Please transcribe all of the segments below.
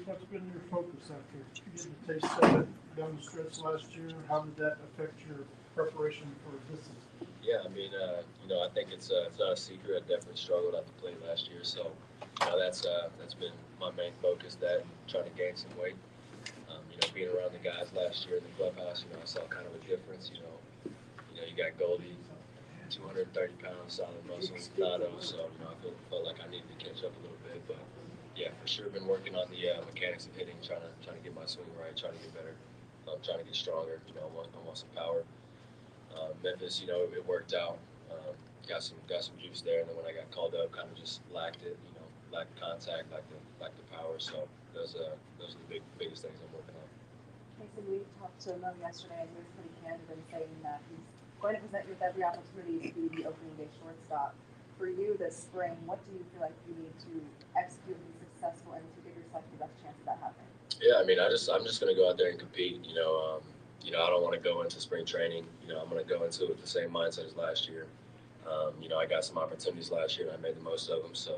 what's been your focus after getting a taste of it down the stretch last year? How did that affect your preparation for this season? Yeah, I mean, I think it's not a secret. I definitely struggled at the plate last year, so that's been my main focus. That trying to gain some weight. Being around the guys last year in the clubhouse, I saw kind of a difference. You got Goldie, 230 pounds, solid muscle, Nato. So I felt like I needed to catch up a little bit, but yeah, for sure, been working on the mechanics of hitting, trying to get my swing right, trying to get better, trying to get stronger. I want some power. Memphis, it worked out. Got some juice there, and then when I got called up, kind of just lacked it. Lacked contact, lacked the power. So those are the biggest things I'm working on. Masyn, we talked to Mo yesterday, and he was pretty candid in saying that he's going to present you with every opportunity to be the opening day shortstop. For you this spring, what do you feel like you need to execute and be successful and to give yourself the best chance of that happening? Yeah, I mean, I'm just going to go out there and compete. I don't want to go into spring training. I'm going to go into it with the same mindset as last year. I got some opportunities last year, and I made the most of them. So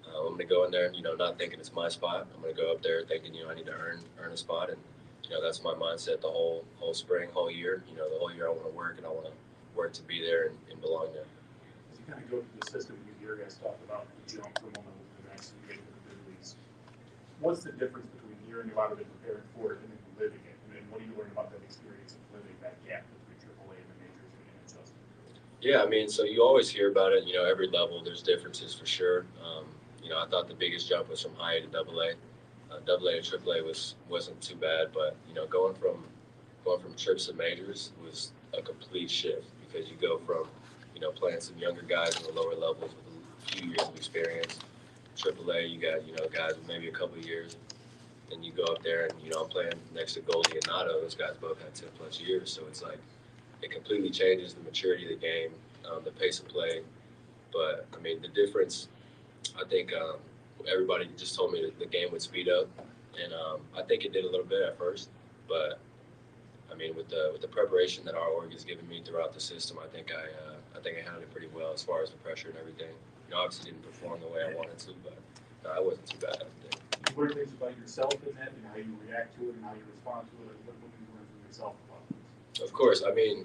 I'm going to go in there, not thinking it's my spot. I'm going to go up there thinking, I need to earn a spot, and that's my mindset the whole spring, whole year. The whole year I want to work, and I want to work to be there and belong there. As you kind of go through the system, you hear guys talk about the jump from one level to the next and getting to the big leagues. What's the difference between hearing about it and preparing for it and then living it? And then what do you learn about that experience of living that gap between AAA and the majors and NHL? Yeah, I mean, so you always hear about it. Every level there's differences for sure. I thought the biggest jump was from high A to double A. Double A to triple A wasn't too bad, but going from trips to majors was a complete shift because you go from playing some younger guys in the lower levels with a few years of experience. Triple A, you got guys with maybe a couple of years, and you go up there and I'm playing next to Goldie and Nato. Those guys both had 10 plus years, so it's like it completely changes the maturity of the game, the pace of play. But I mean, the difference, I think everybody just told me that the game would speed up, and I think it did a little bit at first. But I mean, with the preparation that our org has given me throughout the system, I think I handled it pretty well as far as the pressure and everything. Obviously didn't perform the way I wanted to, but I wasn't too bad. You learn things about yourself in that, and how you react to it, and how you respond to it. What do you learn from yourself about this? Of course, I mean,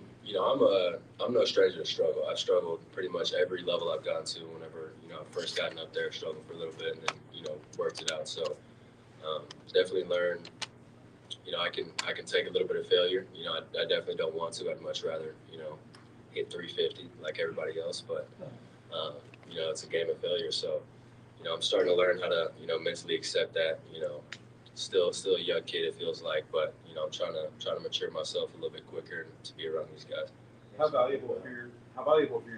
I'm no stranger to struggle. I've struggled pretty much every level I've gotten to. Whenever I've first gotten up there, struggled for a little bit, and then worked it out. So definitely learned. I can take a little bit of failure. I definitely don't want to. I'd much rather hit 350 like everybody else, but it's a game of failure. So I'm starting to learn how to mentally accept that. Still a young kid, it feels like, but I'm trying to mature myself a little bit quicker and to be around these guys. How valuable for your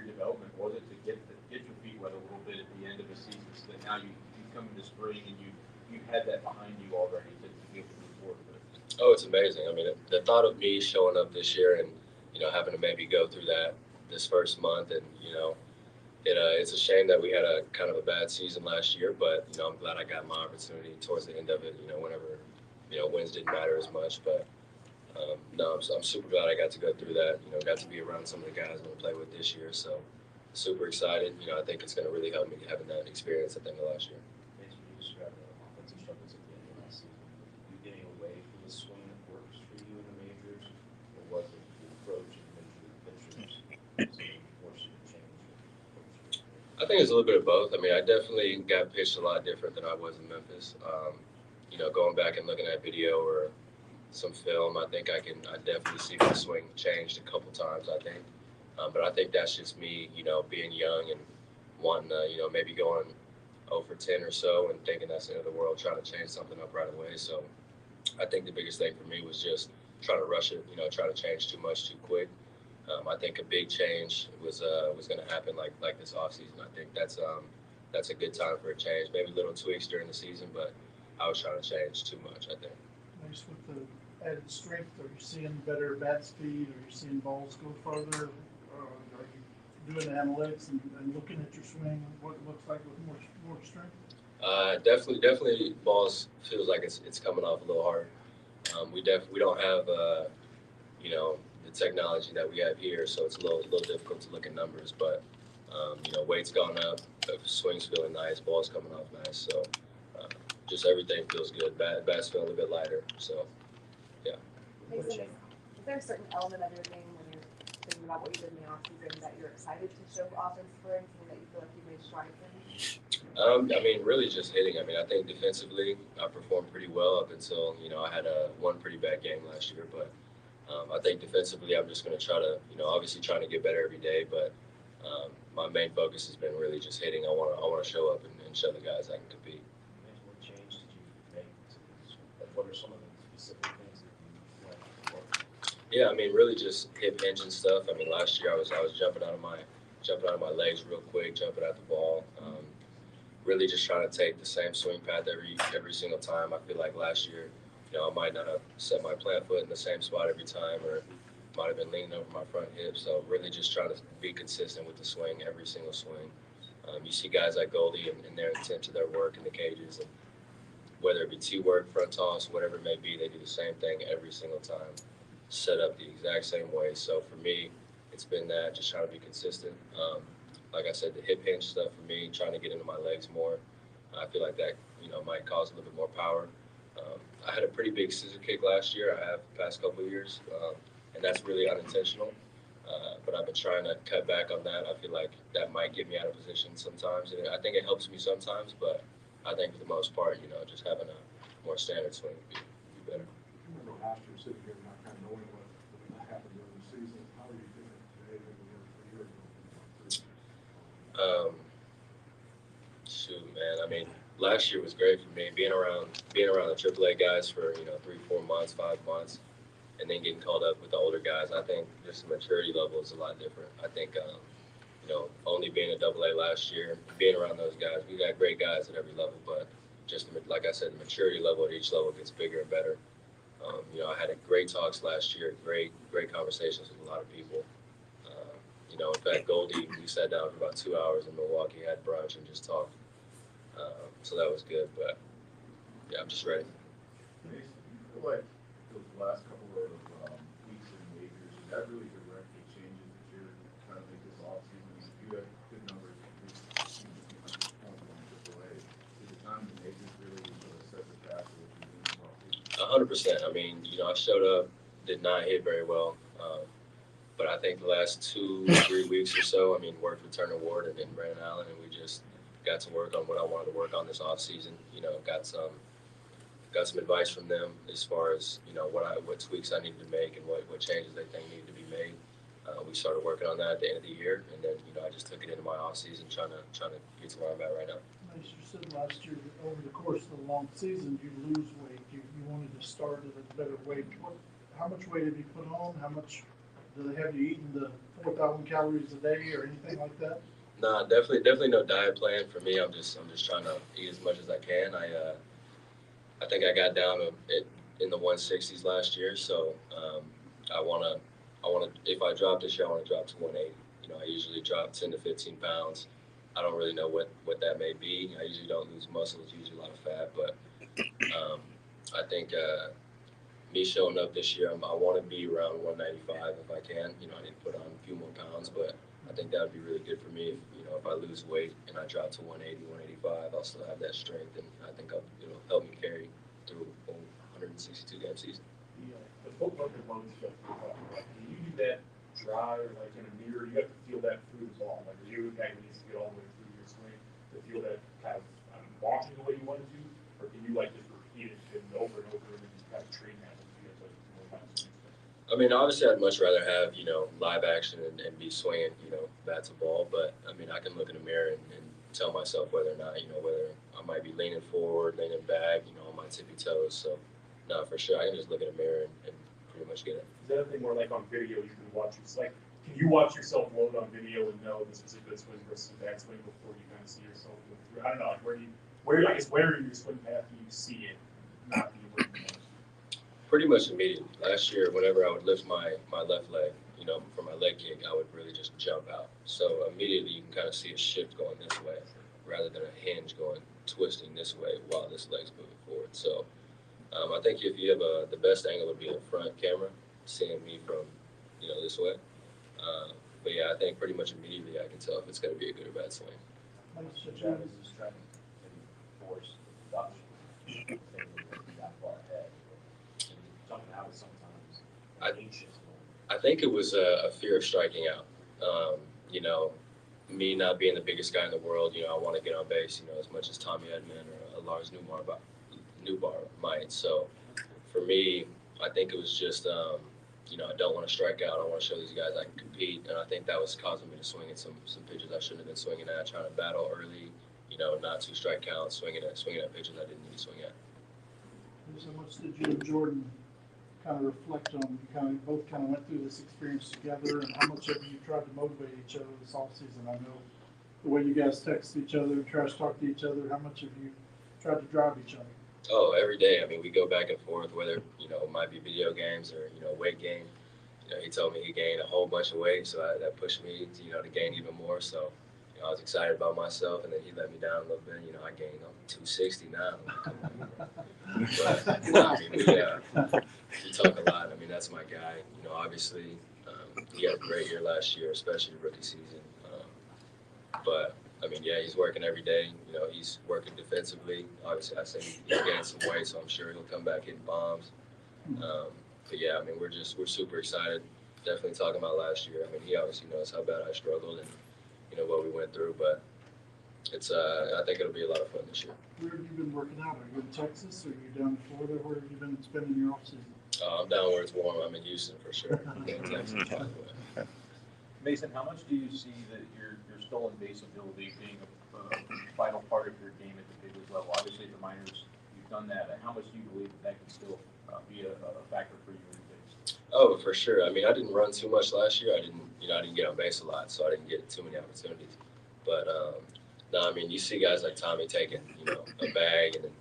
development was it to get your feet wet a little bit at the end of the season, so that now you come into spring and you had that behind you already to be able to move forward with? Oh, it's amazing. I mean, the thought of me showing up this year and having to maybe go through this first month, and it's a shame that we had a kind of a bad season last year, but I'm glad I got my opportunity towards the end of it. Whenever wins didn't matter as much, but no, I'm super glad I got to go through that. Got to be around some of the guys I'm going to play with this year, so super excited. I think it's going to really help me having that experience at the end of last year. As you described the offensive struggles at the end of last season, you getting away from the swing that works for you in the majors, or was it the approach of major league pitchers forcing you to change? I think it's a little bit of both. I mean, I definitely got pitched a lot different than I was in Memphis. Going back and looking at video or some film, I think I definitely see my swing changed a couple times, I think. But I think that's just me, being young and wanting to, maybe going 0 for 10 or so and thinking that's the end of the world, trying to change something up right away. So I think the biggest thing for me was just trying to rush it, trying to change too much too quick. I think a big change was going to happen like this offseason. I think that's a good time for a change. Maybe little tweaks during the season, but I was trying to change too much, I think. Just with the added strength, are you seeing better bat speed? Are you seeing balls go farther? Are you doing analytics and looking at your swing, what it looks like with more strength? Definitely balls feels like it's coming off a little hard. We don't have the technology that we have here, so it's a little difficult to look at numbers. But weight's gone up, the swing's feeling nice, ball's coming off nice. So just everything feels good. Bats feel a little bit lighter. So Mason, is there a certain element of your game when you're thinking about what you did in the offseason that you're excited to show off in spring, something that you feel like you made strides in? I mean, really just hitting. I mean, I think defensively I performed pretty well up until I had one pretty bad game last year. But I think defensively I'm just going to try to obviously trying to get better every day. But my main focus has been really just hitting. I want to show up and show the guys I can compete. What change did you make to this? Like, what are some of the specific things that you went for? Yeah, I mean, really just hip hinge and stuff. I mean, last year I was jumping out of my legs real quick, jumping at the ball. Really just trying to take the same swing path every single time. I feel like last year, I might not have set my plant foot in the same spot every time, or might have been leaning over my front hip. So really just trying to be consistent with the swing every single swing. You see guys like Goldie and their intent to their work in the cages, and whether it be T-work, front toss, whatever it may be, they do the same thing every single time, set up the exact same way. So for me, it's been that, just trying to be consistent. Like I said, the hip hinge stuff for me, trying to get into my legs more. I feel like that, might cause a little bit more power. I had a pretty big scissor kick last year. I have the past couple of years, and that's really unintentional. But I've been trying to cut back on that. I feel like that might get me out of position sometimes, and I think it helps me sometimes. But I think for the most part, just having a more standard swing would be better. I remember last year sitting here not kind of knowing what was going to happen during the season. How are you different today than you were a year ago? Shoot, man. I mean, last year was great for me. Being around the AAA guys for 3-4 months, 5 months, and then getting called up with the older guys. I think just the maturity level is a lot different. I think only being a AA last year, being around those guys, we got great guys at every level, but just like I said, the maturity level at each level gets bigger and better. I had great talks last year, great conversations with a lot of people. In fact, Goldie, we sat down for about 2 hours in Milwaukee, had brunch, and just talked. So that was good, but yeah, I'm just ready. Mason, you feel like those last couple of weeks in majors, is that really directly changes that you're trying to make this offseason? You have good numbers, point going AAA. Is the time in the majors really sort of set the path for what you're doing in the offseason? 100%. I mean, I showed up, did not hit very well. But I think the last 2-3 weeks or so, I mean, worked with Turner Ward and Brandon Allen, and we just got to work on what I wanted to work on this offseason. Got some advice from them as far as, what tweaks I needed to make and what changes they think needed to be made. We started working on that at the end of the year, and then, I just took it into my offseason, trying to get to where I'm at right now. As you said last year, over the course of the long season, you lose weight. You wanted to start at a better weight. How much weight have you put on? How much do they have you eating the 4,000 calories a day or anything like that? Nah, definitely no diet plan for me. I'm just trying to eat as much as I can. I think I got down in the 160s last year, so I wanna if I drop this year, I want to drop to 180. I usually drop 10 to 15 pounds. I don't really know what that may be. I usually don't lose muscle. It's usually a lot of fat, but I think me showing up this year, I want to be around 195 if I can. I need to put on a few more pounds, but I think that would be really good for me. If I lose weight and I drop to 180, 185, I'll still have that strength, and I think it'll help me carry through a 162 game season. The footwork and load stuff you're talking about, can you do that dry or like in a mirror? You have to feel that through the ball. Like, are you a guy who needs to get all the way through your swing to feel that kind of launching the way you want it to? Or can you like just repeat it over and over and just kind of train that when you get to more kind of swing stuff? I mean, obviously, I'd much rather have, live action and be swinging, bat to ball. But, I mean, I can look in the mirror and tell myself whether or not, whether I might be leaning forward, leaning back, on my tippy toes. So, no, for sure, I can just look in the mirror and pretty much get it. Is that a thing where, like, on video, you can watch yourself, can you watch yourself load on video and know this is a good swing versus a bad swing before you kind of see yourself go through? I don't know, like, where in your swing path do you see it not be working? Pretty much immediately. Last year, whenever I would lift my left leg, for my leg kick, I would really just jump out. So immediately you can kind of see a shift going this way rather than a hinge twisting this way while this leg's moving forward. So I think if you have the best angle would be a front camera, seeing me from, this way. But yeah, I think pretty much immediately I can tell if it's going to be a good or bad swing. So Travis is trying to enforce adoption. think we got far ahead. And jumping out is sometimes anxious. I think it was a fear of striking out. You know, me not being the biggest guy in the world, you know, I want to get on base, you know, as much as Tommy Edman or Lars Newbar might. So for me, I think it was just, you know, I don't want to strike out. I want to show these guys I can compete. And I think that was causing me to swing at some pitches I shouldn't have been swinging at, trying to battle early, you know, not to strike counts, swinging at pitches I didn't need to swing at. So much did you and Jordan kind of reflect on, you kind of both kind of went through this experience together, and how much have you tried to motivate each other this offseason? I know the way you guys text each other and trash talk to each other, how much have you tried to drive each other? Oh, every day. I mean, we go back and forth, whether, you know, it might be video games or, you know, weight gain. You know, he told me he gained a whole bunch of weight, so that pushed me, to, you know, to gain even more. So, you know, I was excited about myself, and then he let me down a little bit. You know, I gained 260 now. But, I mean, we talk a lot. I mean, that's my guy. You know, obviously, he had a great year last year, especially rookie season. But I mean, yeah, he's working every day. You know, he's working defensively. Obviously, I say he's gained some weight, so I'm sure he'll come back hitting bombs. But yeah, I mean, we're super excited. Definitely talking about last year. I mean, he obviously knows how bad I struggled and, you know, what we went through. But it's I think it'll be a lot of fun this year. Where have you been working out? Are you in Texas? Or are you down in Florida? Where have you been spending your off season? I'm down where it's warm. I'm in Houston for sure. Yeah, Texas, Mason, how much do you see that your stolen base ability being a vital part of your game at the big league level? Obviously, at the minors, you've done that. And how much do you believe that can still be a factor for you in the bigs? Oh, for sure. I mean, I didn't run too much last year. I didn't get on base a lot, so I didn't get too many opportunities. But no, I mean, you see guys like Tommy taking, you know, a bag, and then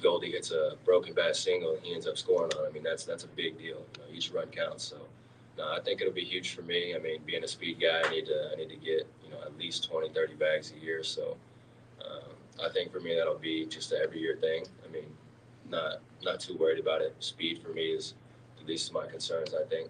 Goldie gets a broken bat single, and he ends up scoring on it. I mean, that's a big deal. You know, each run counts. So, no, I think it'll be huge for me. I mean, being a speed guy, I need to get, you know, at least 20, 30 bags a year. So, I think for me that'll be just an every year thing. I mean, not too worried about it. Speed for me is the least of my concerns, I think.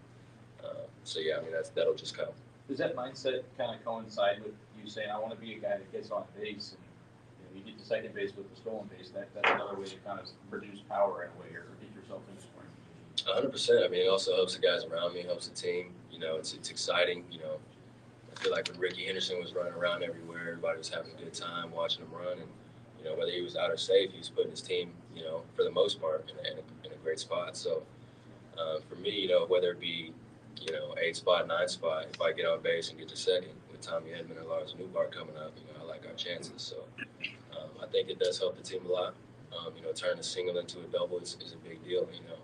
So yeah, I mean that'll just come. Does that mindset kind of coincide with you saying, I want to be a guy that gets on base, and you get to second base with the stolen base? That's another way to kind of produce power in a way, or get yourself in a scoring position. 100%. I mean, it also helps the guys around me, helps the team. You know, it's exciting. You know, I feel like when Ricky Henderson was running around everywhere, everybody was having a good time watching him run, and you know, whether he was out or safe, he was putting his team, you know, for the most part, in a great spot. So for me, you know, whether it be, you know, 8 spot, 9 spot, if I get on base and get to second with Tommy Edman or Lars Newbar coming up, you know, I like our chances. So I think it does help the team a lot. You know, turning a single into a double is a big deal. You know,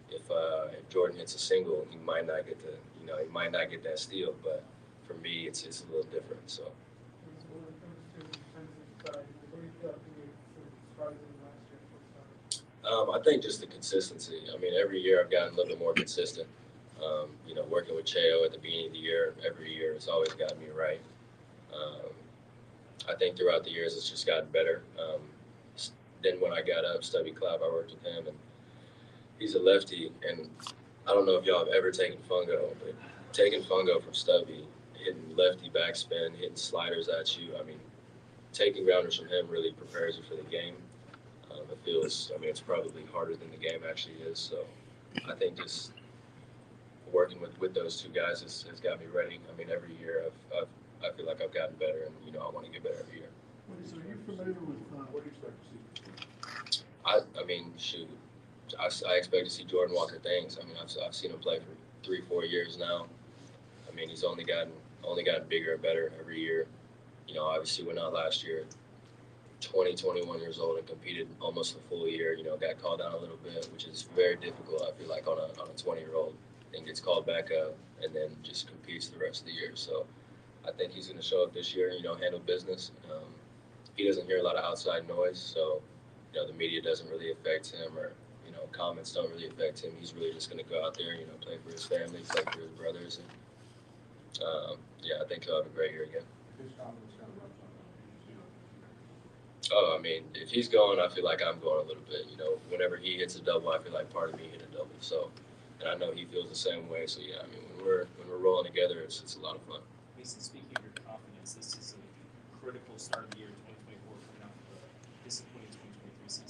if Jordan hits a single, he might not get that steal, but for me, it's a little different. So. I think just the consistency. I mean, every year I've gotten a little bit more consistent. You know, working with Cheo at the beginning of the year, every year it's always gotten me right. I think throughout the years it's just gotten better. Then when I got up, Stubby Clapp, I worked with him, and he's a lefty. And I don't know if y'all have ever taken fungo, but taking fungo from Stubby, hitting lefty backspin, hitting sliders at you, I mean, taking grounders from him really prepares you for the game. It feels, I mean, it's probably harder than the game actually is. So I think just working with those two guys has got me ready. I mean, every year I feel like I've gotten better, and, you know, I want to get better every year. So are you familiar with What do you expect to see? I mean, shoot, I expect to see Jordan Walker things. I mean, I've seen him play for 3-4 years now. I mean, he's only gotten bigger and better every year. You know, obviously went out last year, 21 years old, and competed almost a full year. You know, got called down a little bit, which is very difficult, I feel like, on a 20-year-old, and gets called back up and then just competes the rest of the year. So I think he's going to show up this year, you know, handle business. He doesn't hear a lot of outside noise, so, you know, the media doesn't really affect him, or, you know, comments don't really affect him. He's really just going to go out there, you know, play for his family, play for his brothers, and yeah, I think he'll have a great year again. His confidence kind of rubs on him. Oh, I mean, if he's going, I feel like I'm going a little bit. You know, whenever he hits a double, I feel like part of me hit a double. So, and I know he feels the same way. So yeah, I mean, when we're rolling together, it's a lot of fun. Mason, speaking of your confidence, this is a critical start of the year 2024 coming off of a disappointing 2023 season.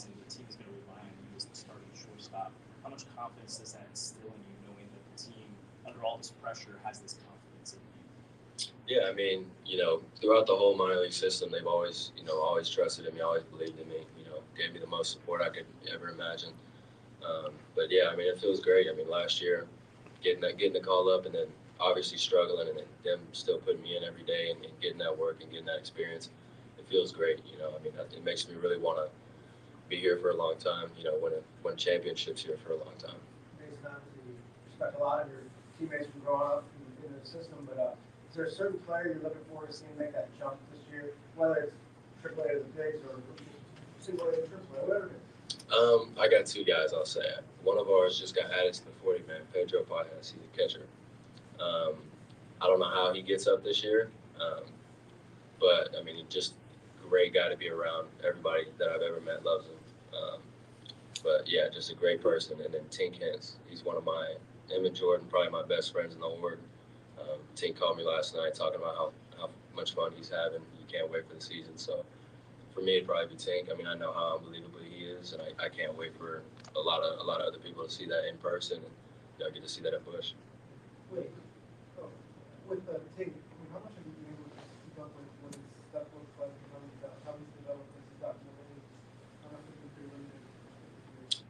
confidence does that instill in you, knowing that the team, under all this pressure, has this confidence in you? Yeah, I mean, throughout the whole minor league system, they've always, always trusted in me, always believed in me, gave me the most support I could ever imagine. But yeah, I mean, it feels great. I mean, last year, getting the call up and then obviously struggling and then them still putting me in every day and getting that work and getting that experience, it feels great. I mean, it makes me really want to be here for a long time, win championships here for a long time. Based on you respect a lot of your teammates from growing up in the system, but is there a certain player you're looking forward to seeing make that jump this year, whether it's AAA to the bigs or single A to AAA, whatever it is? I got two guys, I'll say. One of ours just got added to the 40-man, Pedro Paez. He's a catcher. I don't know how he gets up this year, but, I mean, he's just a great guy to be around. Everybody that I've ever met loves him. But, yeah, just a great person. And then Tink Hens, he's one of him and Jordan, probably my best friends in the org. Tink called me last night talking about how much fun he's having. He can't wait for the season. So, for me, it'd probably be Tink. I mean, I know how unbelievable he is, and I can't wait for a lot of other people to see that in person and get to see that at Busch. Wait, with the Tig, how much have you been able to keep up with what his stuff looks like, how he's developed since he's gotten the league? How much have you been limited?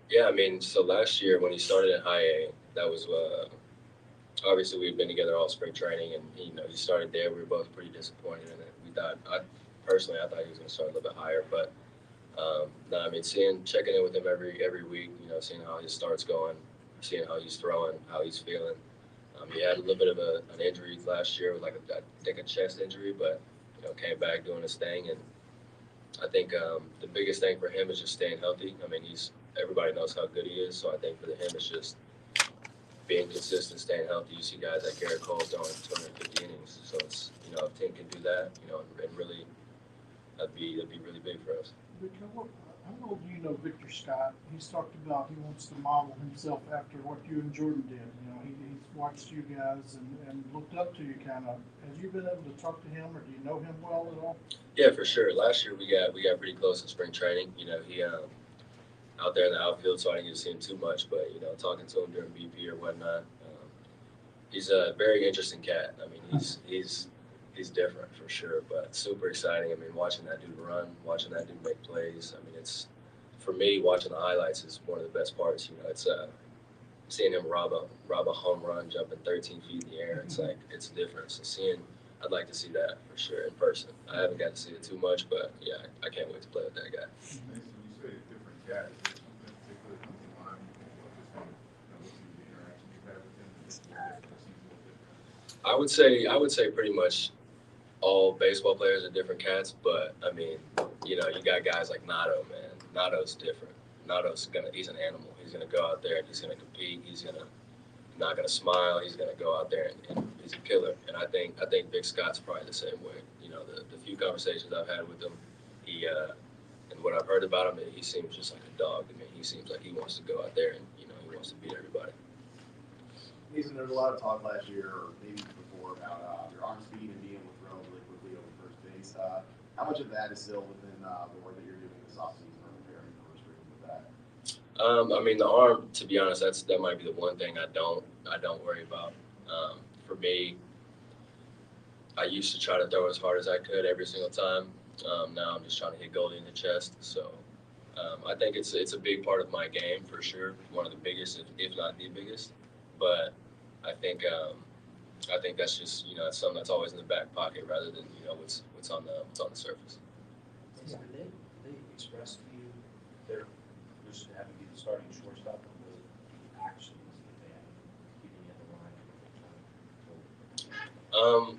Yeah, I mean, so last year when he started in high A, that was obviously we had been together all spring training, and he started there. We were both pretty disappointed in it. We thought, personally, I thought he was going to start a little bit higher, but no, I mean, checking in with him every week, seeing how his start's going, seeing how he's throwing, how he's feeling. He had a little bit of an injury last year, with I think a chest injury, but came back doing his thing, and I think the biggest thing for him is just staying healthy. I mean, everybody knows how good he is, so I think for him it's just being consistent, staying healthy. You see guys like Garrett Cole throwing 250 innings, so it's if Tink can do that, and really that'd be really big for us. Victor, how old do you know Victor Scott? He's talked about he wants to model himself after what you and Jordan did. He's watched you guys and looked up to you kind of. Have you been able to talk to him, or do you know him well at all? Yeah, for sure. Last year we got pretty close in spring training. He out there in the outfield, so I didn't get to see him too much. But talking to him during BP or whatnot, he's a very interesting cat. I mean, he's different for sure, but super exciting. I mean, watching that dude run, watching that dude make plays. I mean, it's for me watching the highlights is one of the best parts. It's seeing him rob a home run, jumping 13 feet in the air. It's like it's different. So I'd like to see that for sure in person. I haven't got to see it too much, but yeah, I can't wait to play with that guy. Mason, you say a different cat. Is there something in particular that comes to mind? Just from looking at the interaction you've had with him, and just I would say pretty much all baseball players are different cats, but I mean, you got guys like Nato, man. Nato's different. He's an animal. He's gonna go out there and he's gonna compete. He's not gonna smile. He's gonna go out there and he's a killer. And I think Big Scott's probably the same way. The few conversations I've had with him, and what I've heard about him, he seems just like a dog to me. He seems like he wants to go out there and he wants to beat everybody. Mason, there was a lot of talk last year, or maybe before, about your arm speed and being able to throw really quickly over first base. How much of that is still within the work that you're doing this offseason or preparing for spring with that? I mean, the arm, to be honest, that might be the one thing I don't worry about. For me, I used to try to throw as hard as I could every single time. Now I'm just trying to hit Goldie in the chest. So I think it's a big part of my game for sure. One of the biggest, if not the biggest. But I think that's just that's something that's always in the back pocket rather than what's on the surface. Did they express to you their just having you the starting shortstop and the actions that they have keeping you in the line?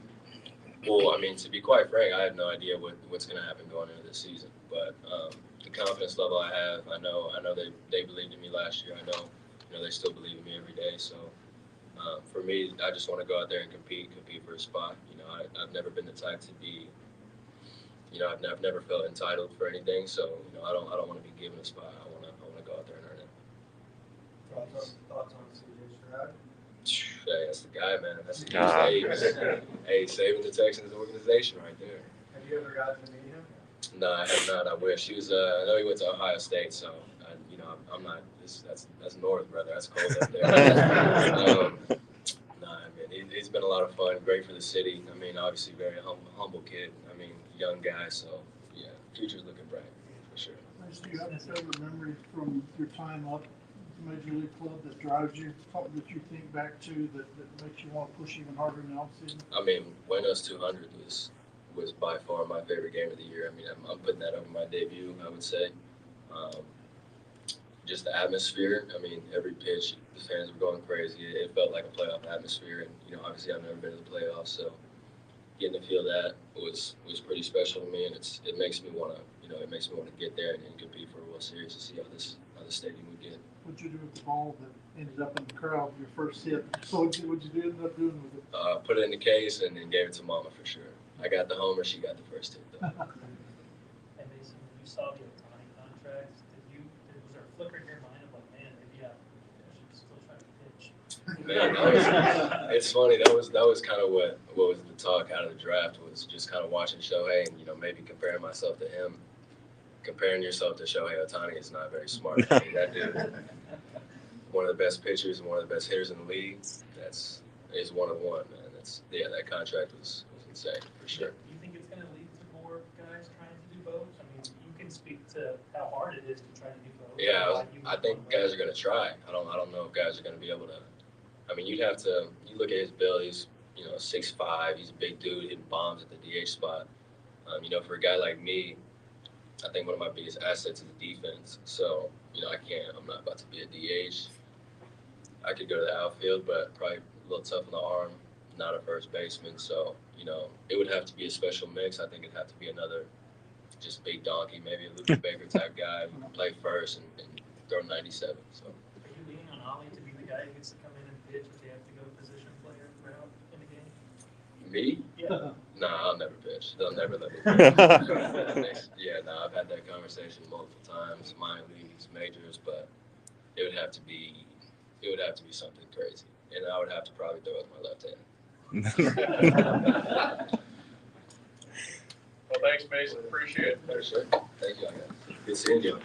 Well, I mean, to be quite frank, I have no idea what's going to happen going into this season. But the confidence level I have, I know they believed in me last year. I know they still believe in me every day. So for me, I just want to go out there and compete for a spot. I've never been the type to be. I've never felt entitled for anything. So I don't want to be given a spot. I want to go out there and earn it. Thoughts on CJ Stroud? Hey, that's the guy, man. That's the guy. Hey, saving the Texans organization right there. Have you ever gotten to meet him? No, I have not. I wish. I know he went to Ohio State, so I'm not. That's north, brother. That's cold up there. Nah, I mean, he's been a lot of fun. Great for the city. I mean, obviously very humble kid. I mean, young guy. So yeah, future's looking bright for sure. Do you have a favorite memory from your time up at the Major League Club that drives you, something that you think back to that makes you want to push even harder in the offseason? I mean, Buenos 200 was by far my favorite game of the year. I mean, I'm putting that over my debut, I would say. Just the atmosphere. I mean, every pitch, the fans were going crazy. It felt like a playoff atmosphere, and obviously I've never been to the playoffs, so getting to feel that was pretty special to me, and it makes me want to get there and compete for a World Series to see how this stadium would get. What'd you do with the ball that ended up in the crowd, your first hit? So what'd you end up doing with it? Put it in the case and then gave it to Mama for sure. I got the homer, she got the first hit though. Hey Mason, when you saw the Ohtani contract, was there a flicker in your mind of like, man, maybe I should still try to pitch? Man, it's funny. That was kind of what was the talk out of the draft, was just kind of watching Shohei and maybe comparing myself to him. Comparing yourself to Shohei Ohtani is not very smart. I mean, that dude, one of the best pitchers and one of the best hitters in the league. Is one of one, man. That contract was insane for sure. Do you think it's going to lead to more guys trying to do both? I mean, you can speak to how hard it is to try to do both. Yeah, I think guys are going to try. I don't know if guys are going to be able to. I mean, you look at his bill. He's 6'5". He's a big dude hitting bombs at the DH spot. For a guy like me, I think one of my biggest assets is the defense. So, I'm not about to be a DH. I could go to the outfield, but probably a little tough on the arm, not a first baseman. So, it would have to be a special mix. I think it'd have to be another just big donkey, maybe a Lucas Baker type guy who can play first and throw 97. So. Are you leaning on Ollie to be the guy who gets to come in and pitch if they have to go position player route in the game? Me? Yeah. Nah, I'll never pitch. They'll never let me pitch. I've had that conversation multiple times, minor leagues, majors, but it would have to be something crazy, and I would have to probably throw with my left hand. Well, thanks, Mason. Appreciate it. For sure. Thank you. Good seeing you.